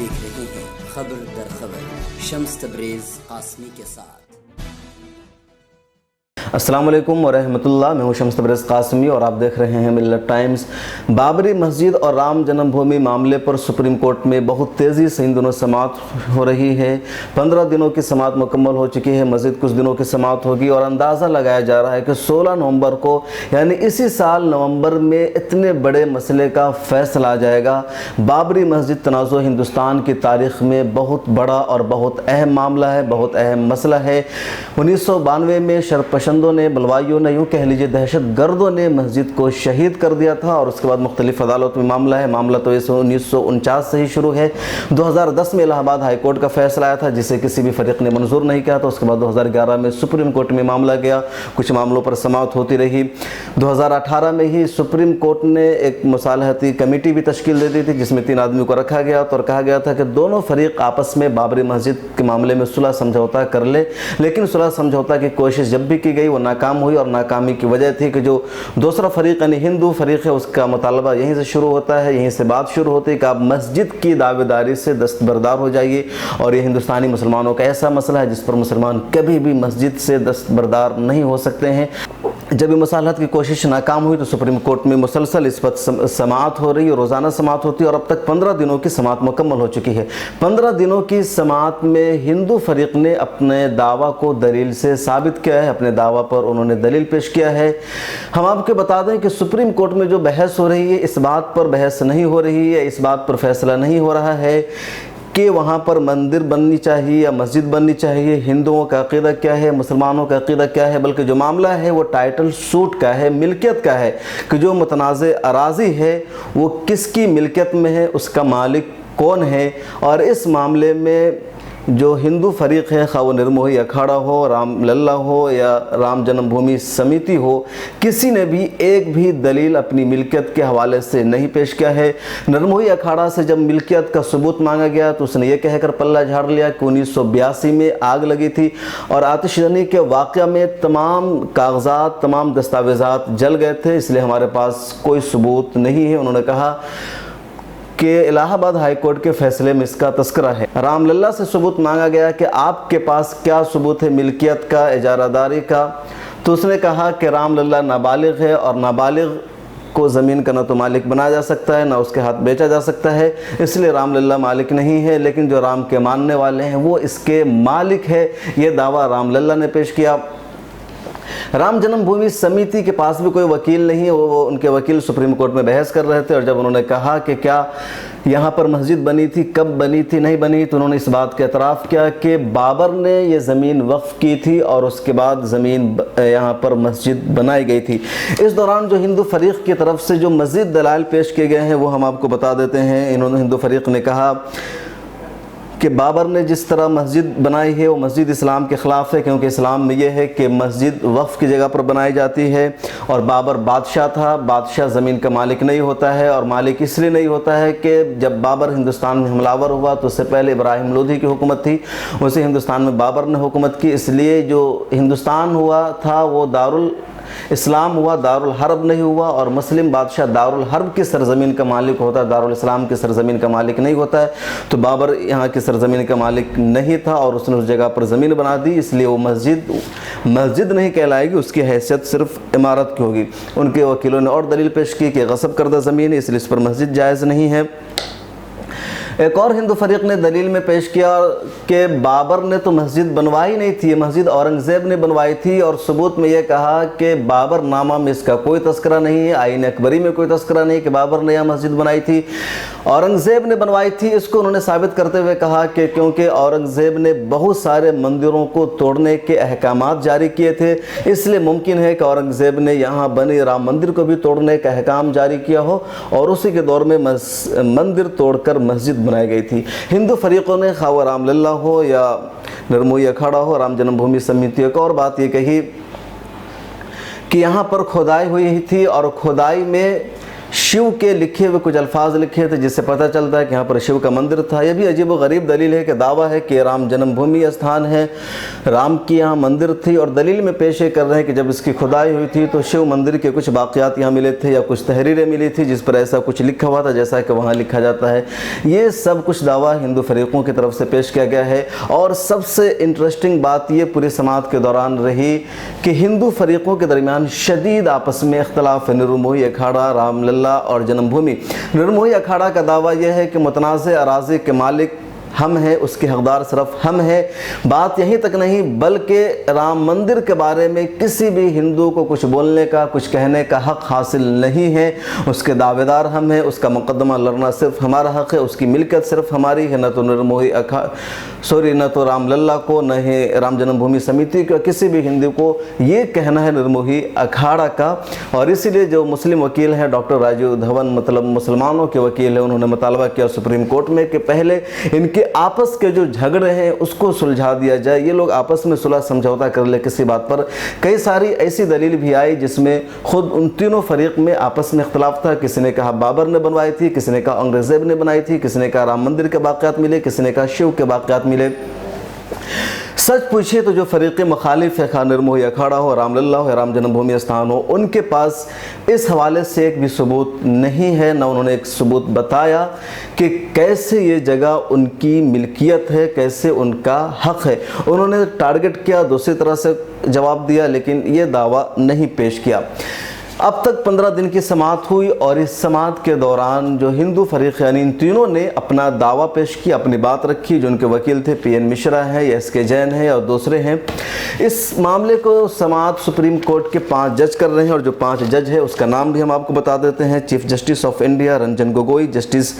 देख रहे हैं खबर दर खबर शम्स तबरेज़ कासमी के साथ। अस्सलाम वालेकुम वरहमतुल्लाह। मैं हूं शम्स तबरेज़ कासमी और आप देख रहे हैं मिल्लत टाइम्स। बाबरी मस्जिद और राम जन्मभूमि मामले पर सुप्रीम कोर्ट में बहुत तेज़ी से इन दिनों समाअत हो रही है। 15 दिनों की समाअत मुकम्मल हो चुकी है, मज़ीद कुछ दिनों की समाअत होगी और अंदाज़ा लगाया जा रहा है कि 16 नवंबर को यानी इसी साल नवंबर में इतने बड़े मसले का फ़ैसला आ जाएगा। बाबरी मस्जिद तनाज़ुर हिंदुस्तान की तारीख़ में बहुत बड़ा और बहुत अहम मामला है, बहुत अहम मसला है। 1992 में शरपसंदों ने, बलवाइयों ने, यूँ कह लीजिए दहशत गर्दों ने मस्जिद को शहीद कर दिया था और उसके बाद मुख्तलिफ अदालत में मामला है। मामला तो इस 1949 से ही शुरू है। 2010 में इलाहाबाद हाई कोर्ट का फैसला आया था जिसे किसी भी फरीक ने मंजूर नहीं किया था। उसके बाद 2011 में सुप्रीम कोर्ट में मामला गया, कुछ मामलों पर समाअत होती रही। 2018 में ही सुप्रीम कोर्ट ने एक मुसालहती कमेटी भी तश्कील दे दी थी जिसमें 3 आदमियों को रखा गया और कहा गया था कि दोनों फरीक आपस में बाबरी मस्जिद के मामले में सुलह समझौता कर ले। लेकिन सुलह समझौता की कोशिश जब भी की गई वो नाकाम हुई और नाकामी की वजह थी कि जो दूसरा फरीक यानी हिंदू फरीक है उसका मुतालबा यहीं से शुरू होता है, यहीं से बात शुरू होती है कि आप मस्जिद की दावेदारी से दस्तबरदार हो जाइए। और ये हिंदुस्तानी मुसलमानों का ऐसा मसला है जिस पर मुसलमान कभी भी मस्जिद से दस्तबरदार नहीं हो सकते हैं। जब ये मुसालहत की कोशिश नाकाम हुई तो सुप्रीम कोर्ट में मुसलसल इस पर समाअत हो रही है, रोज़ाना समाअत होती है और अब तक 15 दिनों की समाअत मुकम्मल हो चुकी है। 15 दिनों की समाअत में हिंदू फरीक ने अपने दावा को दलील से साबित किया है, अपने दावा पर उन्होंने दलील पेश किया है। हम आपको बता दें कि सुप्रीम कोर्ट में जो बहस हो रही है इस बात पर बहस नहीं हो रही है, इस बात पर फैसला नहीं हो रहा है कि वहाँ पर मंदिर बननी चाहिए या मस्जिद बननी चाहिए, हिंदुओं का अक़ीदा क्या है, मुसलमानों का अक़ीदा क्या है, बल्कि जो मामला है वो टाइटल सूट का है, मिल्कियत का है कि जो मुतनाज़ अराज़ी है वो किसकी मिल्कियत में है, उसका मालिक कौन है। और इस मामले में जो हिंदू फरीक है, खा वो निर्मोही अखाड़ा हो, राम लल्ला हो या राम जन्मभूमि समिति हो, किसी ने भी एक भी दलील अपनी मिल्कियत के हवाले से नहीं पेश किया है। निर्मोही अखाड़ा से जब मिल्कियत का सबूत मांगा गया तो उसने ये कहकर पल्ला झाड़ लिया कि 1982 में आग लगी थी और आतिशज़नी के वाक़या में तमाम कागज़ात, तमाम दस्तावेज़ात जल गए थे, इसलिए हमारे पास कोई सबूत नहीं है। उन्होंने कहा कि इलाहाबाद हाई कोर्ट के फैसले में इसका तस्करा है। राम लल्ला से सबूत मांगा गया कि आपके पास क्या सबूत है मिल्कियत का, इजारादारी का, तो उसने कहा कि राम लल्ला नाबालिग है और नाबालिग को ज़मीन का ना तो मालिक बनाया जा सकता है ना उसके हाथ बेचा जा सकता है, इसलिए राम लल्ला मालिक नहीं है। लेकिन जो राम के मानने वाले हैं वो इसके मालिक है, ये दावा राम लल्ला ने पेश किया। राम जन्मभूमि समिति के पास भी कोई वकील नहीं है, वो उनके वकील सुप्रीम कोर्ट में बहस कर रहे थे और जब उन्होंने कहा कि क्या यहाँ पर मस्जिद बनी थी, कब बनी थी, नहीं बनी, तो उन्होंने इस बात का एतराफ़ किया कि बाबर ने ये ज़मीन वक्फ़ की थी और उसके बाद ज़मीन यहाँ पर मस्जिद बनाई गई थी। इस दौरान जो हिंदू फरीक़ की तरफ से जो मज़ीद दलाइल पेश किए गए हैं वो हम आपको बता देते हैं। इन्होंने हिंदू फरीक़ ने कहा कि बाबर ने जिस तरह मस्जिद बनाई है वो मस्जिद इस्लाम के ख़िलाफ़ है, क्योंकि इस्लाम में ये है कि मस्जिद वक्फ़ की जगह पर बनाई जाती है और बाबर बादशाह था, बादशाह ज़मीन का मालिक नहीं होता है और मालिक इसलिए नहीं होता है कि जब बाबर हिंदुस्तान में हमलावर हुआ तो उससे पहले इब्राहिम लोधी की हुकूमत थी, उसी हिंदुस्तान में बाबर ने हुकूमत की, इसलिए जो हिंदुस्तान हुआ था वो दारुल इस्लाम हुआ, दारुल हर्ब नहीं हुआ और मुस्लिम बादशाह दारुल हर्ब की सरजमीन का मालिक होता है, दारुल इस्लाम की सरजमीन का मालिक नहीं होता है। तो बाबर यहाँ की सरजमीन का मालिक नहीं था और उसने उस जगह पर ज़मीन बना दी, इसलिए वो मस्जिद नहीं कहलाएगी, उसकी हैसियत सिर्फ इमारत की होगी। उनके वकीलों ने और दलील पेश की कि गस्ब करदा ज़मीन है इसलिए इस पर मस्जिद जायज़ नहीं है। एक और हिंदू फरीक ने दलील में पेश किया कि बाबर ने तो मस्जिद बनवाई नहीं थी, मस्जिद औरंगज़ेब ने बनवाई थी और सबूत में यह कहा कि बाबर नामा में इसका कोई तस्करा नहीं है, आईन अकबरी में कोई तस्करा नहीं कि बाबर ने यह मस्जिद बनाई थी, औरंगज़ेब ने बनवाई थी। इसको उन्होंने साबित करते हुए कहा कि क्योंकि औरंगज़ेब ने बहुत सारे मंदिरों को तोड़ने के अहकामात जारी किए थे, इसलिए मुमकिन है कि औरंगज़ेब ने यहाँ बने राम मंदिर को भी तोड़ने का अहकाम जारी किया हो और उसी के दौर में मंदिर तोड़कर मस्जिद बनाई गई थी। हिंदू फरीक़ों ने खा राम लल्ला हो या निर्मोही अखाड़ा हो, राम जन्मभूमि समिति, एक और बात ये कही कि यहाँ पर खुदाई हुई थी और खुदाई में शिव के लिखे हुए कुछ अल्फाज लिखे थे, जिससे पता चलता है कि यहाँ पर शिव का मंदिर था। यह भी अजीब व गरीब दलील है कि दावा है कि राम जन्मभूमि स्थान है, राम की यहाँ मंदिर थी, और दलील में पेश कर रहे हैं कि जब इसकी खुदाई हुई थी तो शिव मंदिर के कुछ बाक़ियात यहाँ मिले थे या कुछ तहरीरें मिली थी जिस पर ऐसा कुछ लिखा हुआ था जैसा कि वहाँ लिखा जाता है। ये सब कुछ दावा हिंदू फरीक़ों की तरफ से पेश किया गया है। और सबसे इंटरेस्टिंग बात ये पूरी समाअत के दौरान रही कि हिंदू फरीक़ों के दरमियान शदीद आपस में इख्तलाफ है। निर्मोही अखाड़ा, रामलला और जन्मभूमि। निर्मोही अखाड़ा का दावा यह है कि मुतनाज़ अराज़ी के मालिक हम हैं, उसके हकदार सिर्फ हम हैं। बात यहीं तक नहीं बल्कि राम मंदिर के बारे में किसी भी हिंदू को कुछ बोलने का, कुछ कहने का हक़ हासिल नहीं है। उसके दावेदार हम हैं, उसका मुकदमा लड़ना सिर्फ हमारा हक़ है, उसकी मिल्कियत सिर्फ हमारी है। न तो निर्मोही न तो रामलला को, न ही राम जन्मभूमि समिति को, किसी भी हिंदू को ये कहना है निर्मोही अखाड़ा का। और इसीलिए जो मुस्लिम वकील हैं डॉक्टर राजीव धवन, मतलब मुसलमानों के वकील हैं, उन्होंने मुतालबा किया सुप्रीम कोर्ट में कि पहले इनके आपस के जो झगड़े हैं उसको सुलझा दिया जाए, ये लोग आपस में सुलह समझौता कर ले किसी बात पर। कई सारी ऐसी दलील भी आई जिसमें खुद उन तीनों फरीक में आपस में इख्तलाफ था। किसी ने कहा बाबर ने बनवाई थी, किसी ने कहा औरंगज़ेब ने बनाई थी, किसी ने कहा राम मंदिर के बाक़ियात मिले, किसी ने कहा शिव के बाक़ियात मिले। सच पूछिए तो जो फरीक़ मुखालिफ है, खा निर्मोही अखाड़ा हो, रामलला हो या राम जन्मभूमि स्थान हो, उनके पास इस हवाले से एक भी सबूत नहीं है। न उन्होंने एक सबूत बताया कि कैसे ये जगह उनकी मिल्कियत है, कैसे उनका हक़ है। उन्होंने टारगेट किया, दूसरी तरह से जवाब दिया, लेकिन ये दावा नहीं पेश किया। अब तक 15 दिन की समाअत हुई और इस समाअत के दौरान जो हिंदू फरीक़ यानी इन तीनों ने अपना दावा पेश किया, अपनी बात रखी। जो उनके वकील थे PN मिश्रा हैं, SK जैन हैं और दूसरे हैं। इस मामले को समाअत सुप्रीम कोर्ट के 5 जज कर रहे हैं और जो 5 जज है उसका नाम भी हम आपको बता देते हैं। Chief justice of India Ranjan Gogoi, justice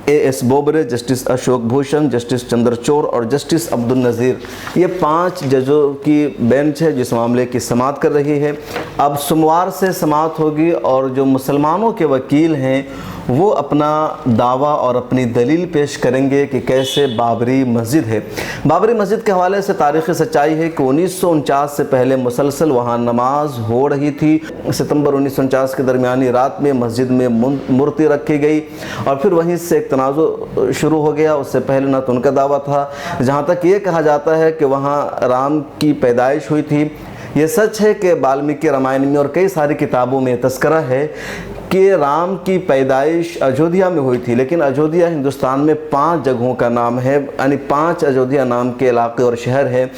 AS Bobde, justice Ashok Bhushan, justice Chandrachud और जस्टिस अब्दुल नज़ीर। ये 5 जजों की बेंच है जिस मामले की समाअत कर रही है। अब सोमवार से समाअत होगी और जो मुसलमानों के वकील हैं वो अपना दावा और अपनी दलील पेश करेंगे कि कैसे बाबरी मस्जिद है। बाबरी मस्जिद के हवाले से तारीख़ी सच्चाई है कि 1949 से पहले मुसलसल वहाँ नमाज हो रही थी। सितंबर 1949 के दरमियानी रात में मस्जिद में मूर्ति रखी गई और फिर वहीं से एक तनाज़ुर शुरू हो गया। उससे पहले न तो उनका दावा था, जहाँ तक ये कहा जाता है कि वहाँ राम की पैदाइश हुई थी। ये सच है कि वाल्मीकि रामायण में और कई सारी किताबों में तस्करा है कि राम की पैदाइश अयोध्या में हुई थी, लेकिन अयोध्या हिंदुस्तान में 5 जगहों का नाम है, यानी 5 अयोध्या नाम के इलाके और शहर है।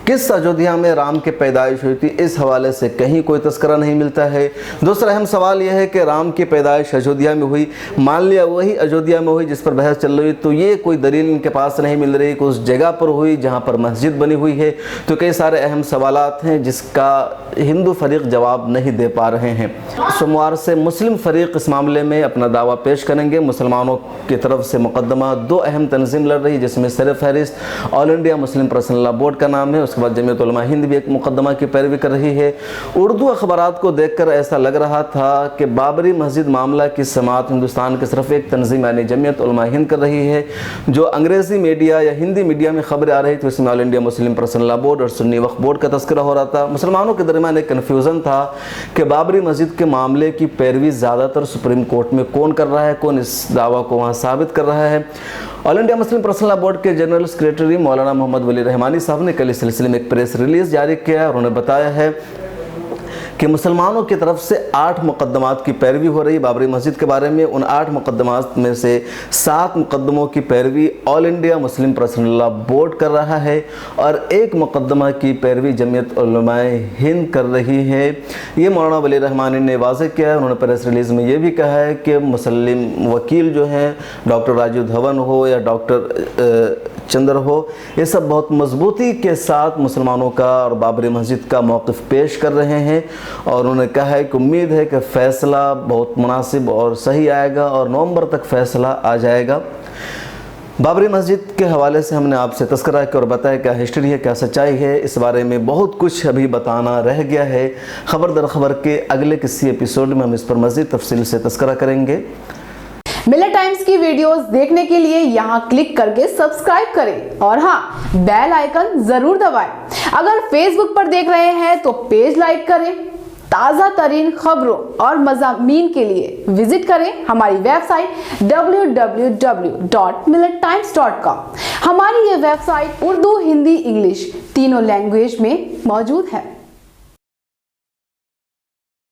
किस अयोध्या में राम की पैदाइश हुई थी इस हवाले से कहीं कोई तस्करा नहीं मिलता है। दूसरा अहम सवाल यह है कि राम की पैदाइश अयोध्या में हुई, मान लिया वही अयोध्या में हुई जिस पर बहस चल रही, तो ये कोई दलील इनके पास नहीं मिल रही कि उस जगह पर हुई जहाँ पर मस्जिद बनी हुई है। तो कई सारे अहम सवालात हैं जिसका हिंदू फरीक जवाब नहीं दे पा रहे हैं। सोमवार से मुस्लिम फरीक इस मामले में अपना दावा पेश करेंगे। मुसलमानों की तरफ से मुकदमा 2 अहम तंजीम लड़ रही, जिसमें सर-ए-फहरिस्त all India Muslim personal law board का नाम है। उसके बाद जमीयत उलमा हिंद भी एक मुकदमा की पैरवी कर रही है। उर्दू अखबारात को देखकर ऐसा लग रहा था कि बाबरी मस्जिद मामला की समाअत हिंदुस्तान की सिर्फ एक तंजीम यानी जमीयत उलमा हिंद कर रही है। जो अंग्रेज़ी मीडिया या हिंदी मीडिया में खबरें आ रही थी उसमें all India Muslim personal law board और सुन्नी वक्फ बोर्ड का तस्करा हो रहा था। मुसलमानों के दरमियान एक कन्फ्यूज़न था कि बाबरी मस्जिद के मामले की पैरवी ज़्यादातर सुप्रीम कोर्ट में कौन कर रहा है, कौन इस दावा को वहाँ साबित कर रहा है। All India Muslim personal law board के जनरल सेक्रेटरी मौलाना मोहम्मद वली रहमानी साहब ने कल इस सिलसिले में एक प्रेस रिलीज़ जारी किया और उन्होंने बताया है कि मुसलमानों की तरफ से 8 मुकदमात की पैरवी हो रही बाबरी मस्जिद के बारे में। उन 8 मुकदमात में से 7 मुकदमों की पैरवी all India Muslim personal law board कर रहा है और 1 मुकदमा की पैरवी जमीयत उलमाए हिंद कर रही है। ये मौलाना वली रहमानी ने वाज़ेह किया है। उन्होंने प्रेस रिलीज़ में ये भी कहा है कि मुस्लिम वकील जो हैं डॉक्टर राजीव धवन हो या डॉक्टर चंद्र हो, ये सब बहुत मजबूती के साथ मुसलमानों का और बाबरी मस्जिद का मौक़िफ़ पेश कर रहे हैं और उन्होंने कहा है कि उम्मीद है कि फ़ैसला बहुत मुनासिब और सही आएगा और नवंबर तक फ़ैसला आ जाएगा। बाबरी मस्जिद के हवाले से हमने आपसे तस्करा किया और बताया क्या हिस्ट्री है, क्या सच्चाई है। इस बारे में बहुत कुछ अभी बताना रह गया है। खबर दर खबर के अगले किसी एपिसोड में हम इस पर मज़ीद तफसील से तस्करा करेंगे। मिलत टाइम्स की वीडियोस देखने के लिए यहाँ क्लिक करके सब्सक्राइब करें और हाँ, बेल आइकन जरूर दबाएं। अगर फेसबुक पर देख रहे हैं तो पेज लाइक करें ताज़ा तरीन खबरों और मज़ामीन के लिए विजिट करें हमारी वेबसाइट www.millettimes.com। हमारी ये वेबसाइट उर्दू, हिंदी, इंग्लिश तीनों लैंग्वेज में मौजूद है।